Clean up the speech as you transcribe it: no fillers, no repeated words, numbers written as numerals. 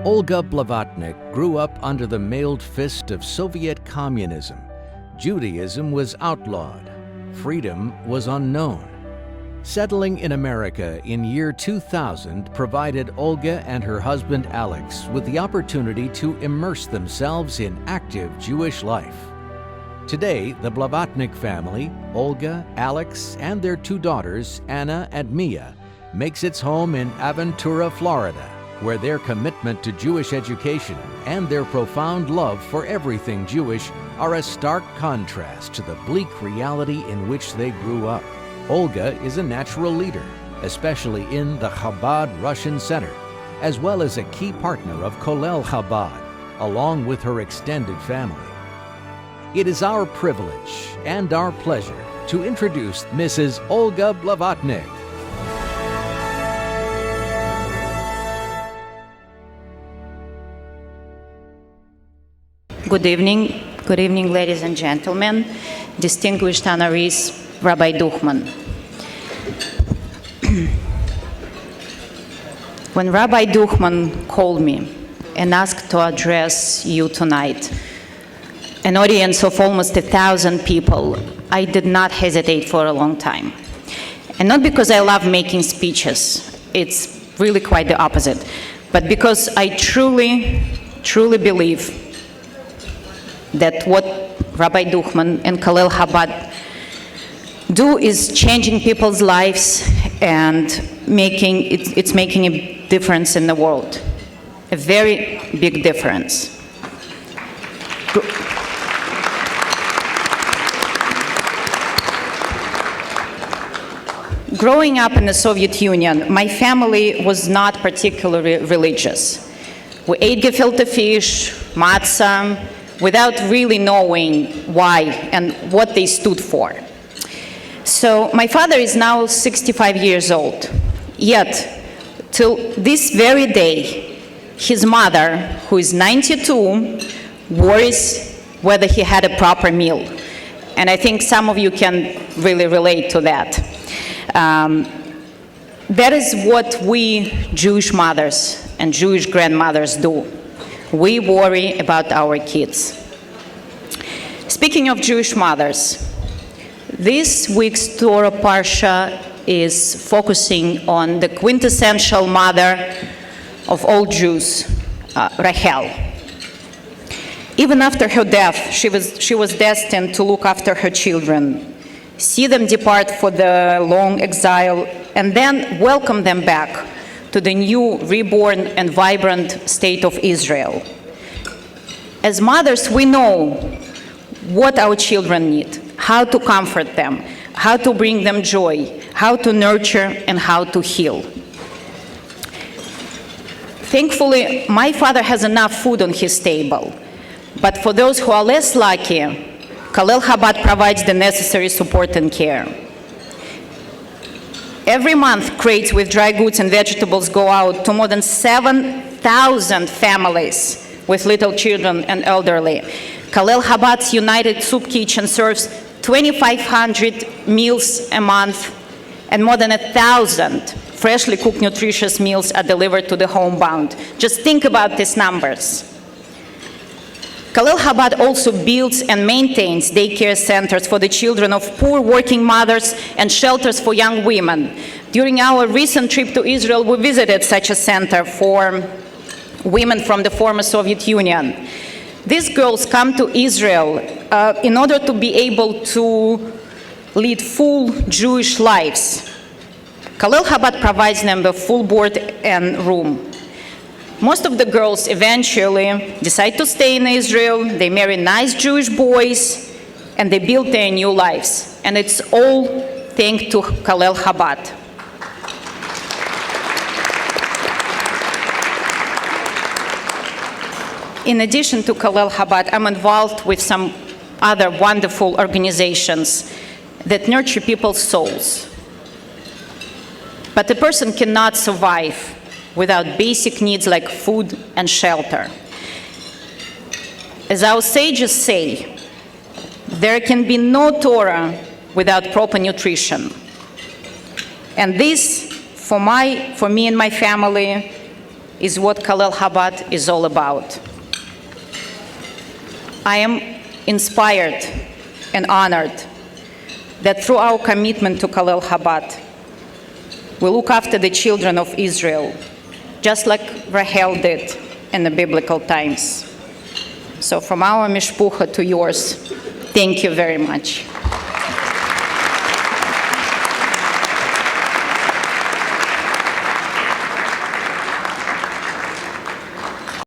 Olga Blavatnik grew up under the mailed fist of Soviet communism. Judaism was outlawed. Freedom was unknown. Settling in America in year 2000 provided Olga and her husband Alex with the opportunity to immerse themselves in active Jewish life. Today, the Blavatnik family, Olga, Alex, and their two daughters, Anna and Mia, makes its home in Aventura, Florida, where their commitment to Jewish education and their profound love for everything Jewish are a stark contrast to the bleak reality in which they grew up. Olga is a natural leader, especially in the Chabad Russian Center, as well as a key partner of Colel Chabad, along with her extended family. It is our privilege and our pleasure to introduce Mrs. Olga Blavatnik. Good evening, ladies and gentlemen, distinguished honorees, Rabbi Duchman. When Rabbi Duchman called me and asked to address you tonight, an audience of almost 1,000 people, I did not hesitate for a long time. And not because I love making speeches, it's really quite the opposite, but because I truly believe that what Rabbi Duchman and Colel Chabad do is changing people's lives and making a difference in the world, a very big difference. Growing up in the Soviet Union, my family was not particularly religious. We ate gefilte fish, matzah, without really knowing why and what they stood for. So my father is now 65 years old, yet till this very day, his mother, who is 92, worries whether he had a proper meal. And I think some of you can really relate to that. That is what we Jewish mothers and Jewish grandmothers do. We worry about our kids. Speaking of Jewish mothers, this week's Torah Parsha is focusing on the quintessential mother of all Jews, Rachel. Even after her death, she was destined to look after her children, see them depart for the long exile, and then welcome them back to the new, reborn, and vibrant state of Israel. As mothers, we know what our children need, how to comfort them, how to bring them joy, how to nurture, and how to heal. Thankfully, my father has enough food on his table, but for those who are less lucky, Colel Chabad provides the necessary support and care. Every month, crates with dry goods and vegetables go out to more than 7,000 families with little children and elderly. Colel Chabad's United Soup Kitchen serves 2,500 meals a month, and more than 1,000 freshly cooked nutritious meals are delivered to the homebound. Just think about these numbers. Colel Chabad also builds and maintains daycare centers for the children of poor working mothers and shelters for young women. During our recent trip to Israel, we visited such a center for women from the former Soviet Union. These girls come to Israel in order to be able to lead full Jewish lives. Colel Chabad provides them the full board and room. Most of the girls eventually decide to stay in Israel, they marry nice Jewish boys, and they build their new lives. And it's all thanks to Colel Chabad. In addition to Colel Chabad, I'm involved with some other wonderful organizations that nurture people's souls. But a person cannot survive without basic needs like food and shelter. As our sages say, there can be no Torah without proper nutrition. And this, for me and my family, is what Colel Chabad is all about. I am inspired and honored that through our commitment to Colel Chabad, we look after the children of Israel, just like Rahel did in the biblical times. So from our mishpucha to yours, thank you very much.